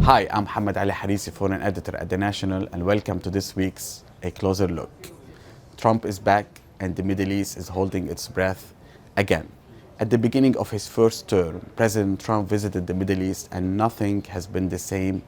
Hi, I'm Mohammed Ali Harisi, foreign editor at The National, and welcome to this week's A Closer Look. Trump is back, and the Middle East is holding its breath again. At the beginning of his first term, President Trump visited the Middle East, and nothing has been the same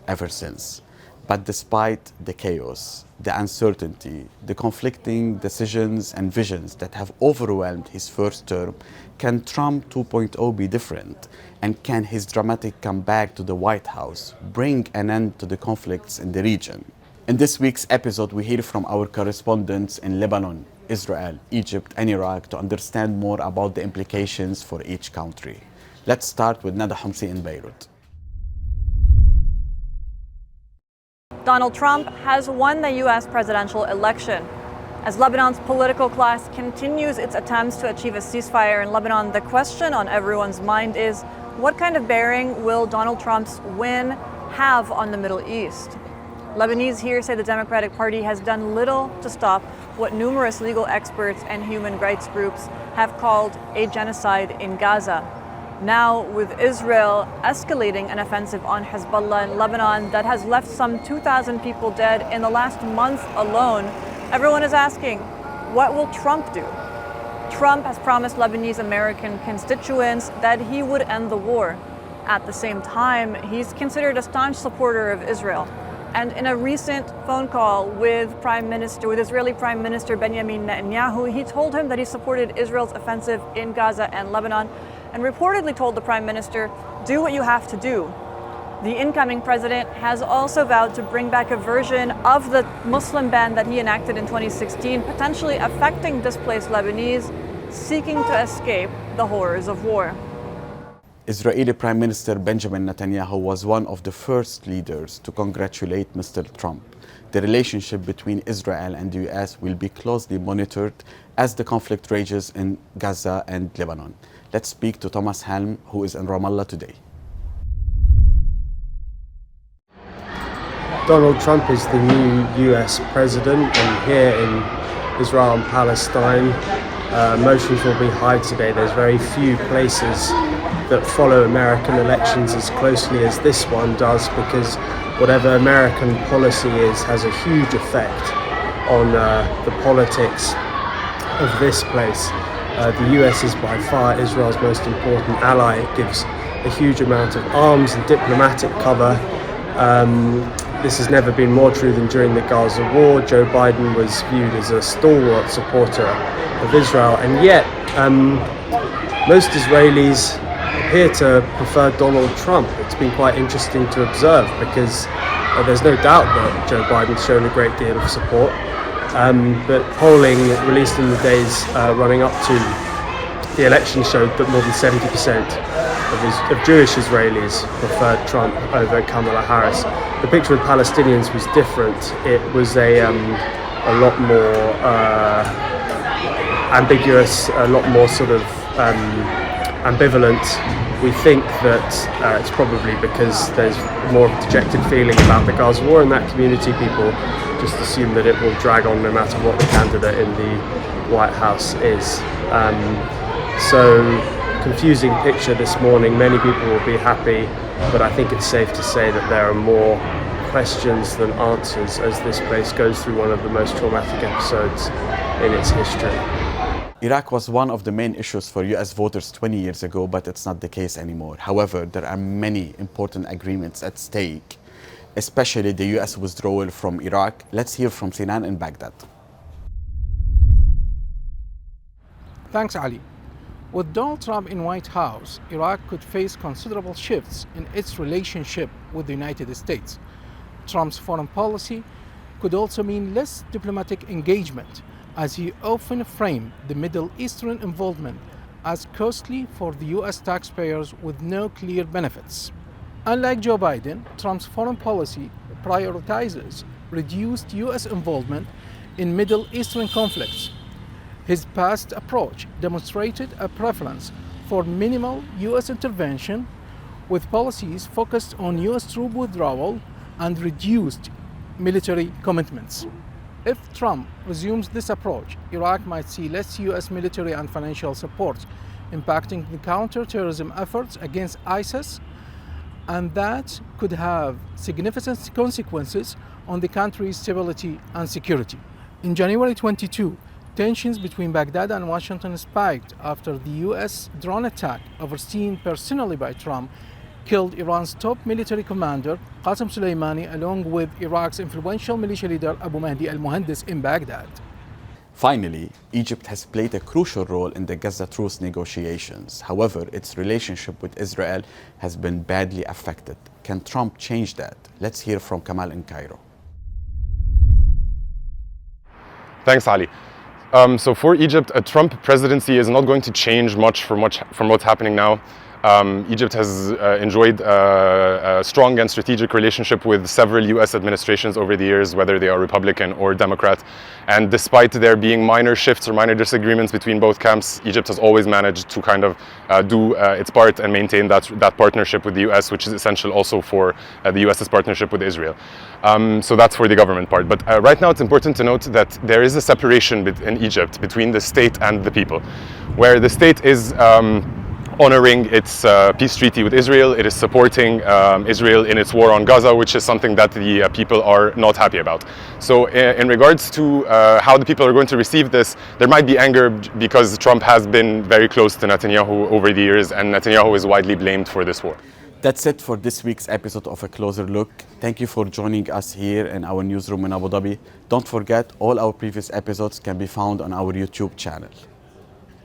ever since. But despite the chaos, the uncertainty, the conflicting decisions and visions that have overwhelmed his first term, can Trump 2.0 be different? And can his dramatic comeback to the White House bring an end to the conflicts in the region? In this week's episode, we hear from our correspondents in Lebanon, Israel, Egypt, and Iraq to understand more about the implications for each country. Let's start with Nada Homsi in Beirut. Donald Trump has won the U.S. presidential election. As Lebanon's political class continues its attempts to achieve a ceasefire in Lebanon, the question on everyone's mind is, what kind of bearing will Donald Trump's win have on the Middle East? Lebanese here say the Democratic Party has done little to stop what numerous legal experts and human rights groups have called a genocide in Gaza. Now, with Israel escalating an offensive on Hezbollah in Lebanon that has left some 2,000 people dead in the last month alone, everyone is asking, what will Trump do? Trump has promised Lebanese American constituents that he would end the war. At the same time, he's considered a staunch supporter of Israel. And in a recent phone call with Israeli Prime Minister Benjamin Netanyahu, he told him that he supported Israel's offensive in Gaza and Lebanon, and reportedly told the Prime Minister, do what you have to do. The incoming president has also vowed to bring back a version of the Muslim ban that he enacted in 2016, potentially affecting displaced Lebanese seeking to escape the horrors of war. Israeli Prime Minister Benjamin Netanyahu was one of the first leaders to congratulate Mr. Trump. The relationship between Israel and the US will be closely monitored as the conflict rages in Gaza and Lebanon. Let's speak to Thomas Helm, who is in Ramallah today. Donald Trump is the new US president, and here in Israel and Palestine, emotions will be high today. There's very few places that follow American elections as closely as this one does, because whatever American policy is has a huge effect on the politics of this place. The US is by far Israel's most important ally. It gives a huge amount of arms and diplomatic cover. This has never been more true than during the Gaza war. Joe Biden was viewed as a stalwart supporter of Israel, and yet most Israelis appear to prefer Donald Trump. It's been quite interesting to observe, because there's no doubt that Joe Biden's shown a great deal of support. But polling released in the days running up to the election showed that more than 70% of Jewish Israelis preferred Trump over Kamala Harris. The picture with Palestinians was different. It was a lot more ambiguous, a lot more sort of ambivalent. We think that it's probably because there's more of a dejected feeling about the Gaza war in that community. People just assume that it will drag on no matter what the candidate in the White House is. So, confusing picture this morning. Many people will be happy, but I think it's safe to say that there are more questions than answers as this place goes through one of the most traumatic episodes in its history. Iraq was one of the main issues for US voters 20 years ago, but it's not the case anymore. However, there are many important agreements at stake, especially the US withdrawal from Iraq. Let's hear from Sinan in Baghdad. Thanks, Ali. With Donald Trump in White House, Iraq could face considerable shifts in its relationship with the United States. Trump's foreign policy could also mean less diplomatic engagement, as he often framed the Middle Eastern involvement as costly for the US taxpayers with no clear benefits. Unlike Joe Biden, Trump's foreign policy prioritizes reduced US involvement in Middle Eastern conflicts. His past approach demonstrated a preference for minimal US intervention, with policies focused on US troop withdrawal and reduced military commitments. If Trump resumes this approach, Iraq might see less US military and financial support, impacting the counter-terrorism efforts against ISIS and that could have significant consequences on the country's stability and security. In January 22, tensions between Baghdad and Washington spiked after the US drone attack, overseen personally by Trump, killed Iran's top military commander, Qasem Soleimani, along with Iraq's influential militia leader, Abu Mahdi al-Muhandis, in Baghdad. Finally, Egypt has played a crucial role in the Gaza truce negotiations. However, its relationship with Israel has been badly affected. Can Trump change that? Let's hear from Kamal in Cairo. Thanks, Ali. So for Egypt, a Trump presidency is not going to change much from what's happening now. Egypt has enjoyed a strong and strategic relationship with several US administrations over the years, whether they are Republican or Democrat. And despite there being minor shifts or minor disagreements between both camps, Egypt has always managed to kind of do its part and maintain that partnership with the US, which is essential also for the US's partnership with Israel. So that's for the government part. But right now it's important to note that there is a separation in Egypt between the state and the people, where the state is honoring its peace treaty with Israel. It is supporting Israel in its war on Gaza, which is something that the people are not happy about. So in regards to how the people are going to receive this, there might be anger because Trump has been very close to Netanyahu over the years, and Netanyahu is widely blamed for this war. That's it for this week's episode of A Closer Look. Thank you for joining us here in our newsroom in Abu Dhabi. Don't forget, all our previous episodes can be found on our YouTube channel.